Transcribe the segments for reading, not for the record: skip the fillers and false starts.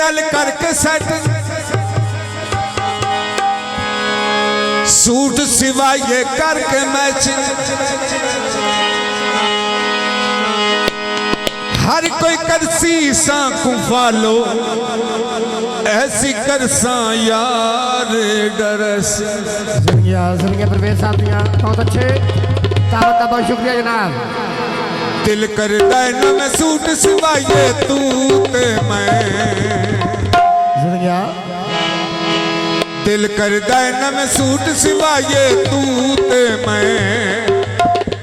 नल करके set suit सिवाइए करके matching हर कोई करसी सांखों फॉलो ऐसी करसा यार डरस प्रवेश साथियां बहुत अच्छे ताबत बहुत शुक्रिया जनाब। दिल कर न मैं सूट सिवाइए तू ते मैं दिल कर न मैं सूट सिवाइए तू ते मैं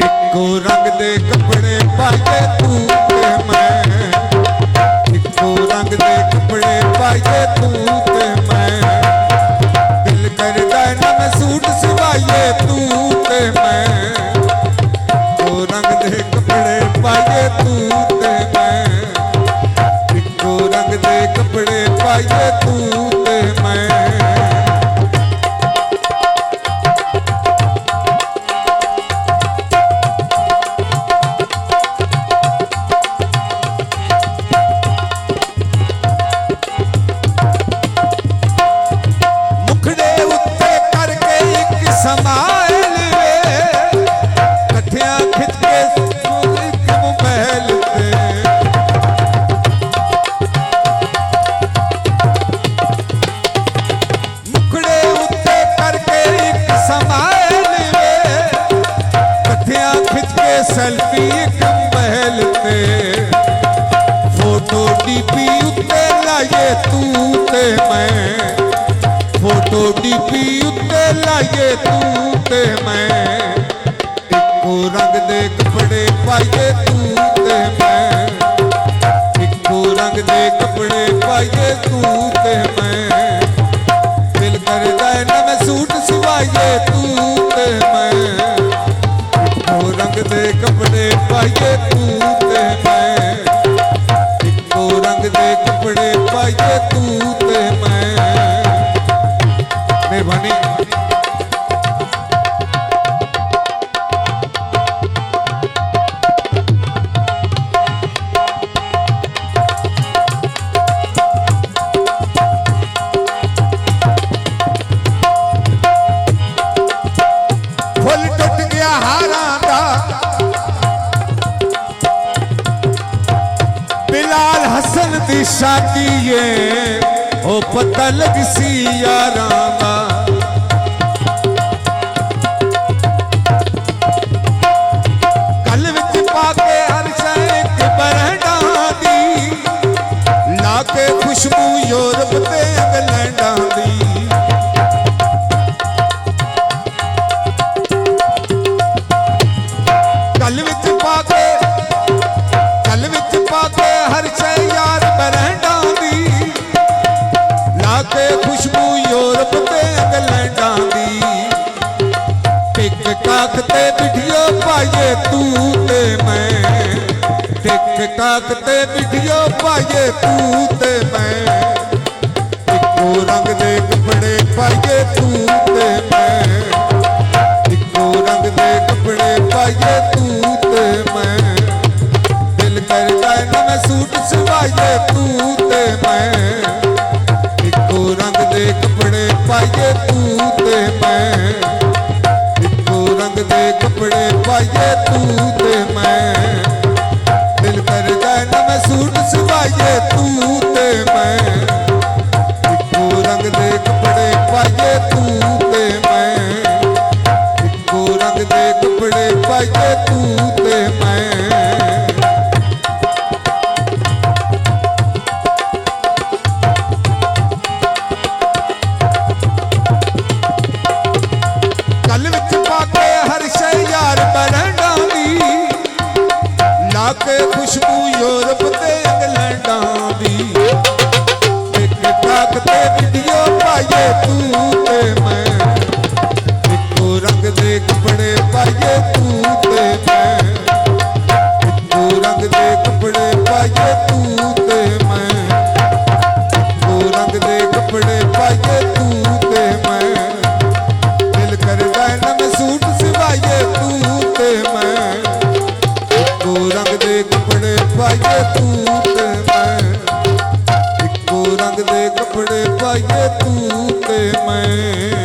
इको रंग दे कपड़े पाइए तू ते मैं इको रंग दे कपड़े पाइए तू ते मैं दिल कर न मैं सूट सिवाइए तू ते मैं इको रंग दे कपड़े पाइए तू ते मैं इको रंग दे कपड़े पाइए तू ते मैं सेल्फी महल पे फोटो डीपी उत्ते लाइए तू ते मैं फोटो डीपी उत्ते लाइए तू ते मैं इको रंग दे कपड़े पाइए तू ते मैं इको रंग दे कपड़े पाइए तू ते मैं दिल करदा ना मैं सूट सिवाइए तू ते मैं रंग दे कपड़े पाइए तू ते मैं इको रंग दे कपड़े पाइए तू ते मैं मेहरबानी फुल टूट गया हारा बिलाल हसन दी शादी है ओ पता लग सी यारां दा गल विच पाके हर शै इक बरहना दी लाके खुशबू यूरोप ते इंग्लैंडां दी गल विच पाके हर शै यार बरहना दी लाके खुशबू यूरोप ते इंग्लैंडां दी टिक टाक ते वीडियो पाइए तू ते मैं टिक टाक ते वीडियो पाइए तू ते मैं इको रंग दे कपड़े पाइए तू ते मैं इको रंग दे कपड़े पाइए तू ते मैं दिल करदा ना मैं सूट सिवाइए तू ते मैं इको रंग दे कपड़े पाइए तू ते मैं इको रंग दे कपड़े पाइए तू ते मैं दिल करदा ना मैं सूट सिवाइए तू ते मैं इको रंग दे कपड़े पाइए तू ते मैं इको रंग दे कपड़े पाइए तू ते मैं लाके खुशबू यूरोप ते इंग्लैंडां दी टिक टाक ते वीडियो पाइए तू ते मैं इको रंग दे कपड़े पाइए तू ते मैं इको रंग दे कपड़े पाइए तू ते मैं इको रंग दे कपड़े पाइए तू ते मैं दिल करदा ना मैं सूट सिवाइए तू ते मैं रंग दे कपड़े पाइए तू ते मैं इको रंग कपड़े पाइए तू ते मैं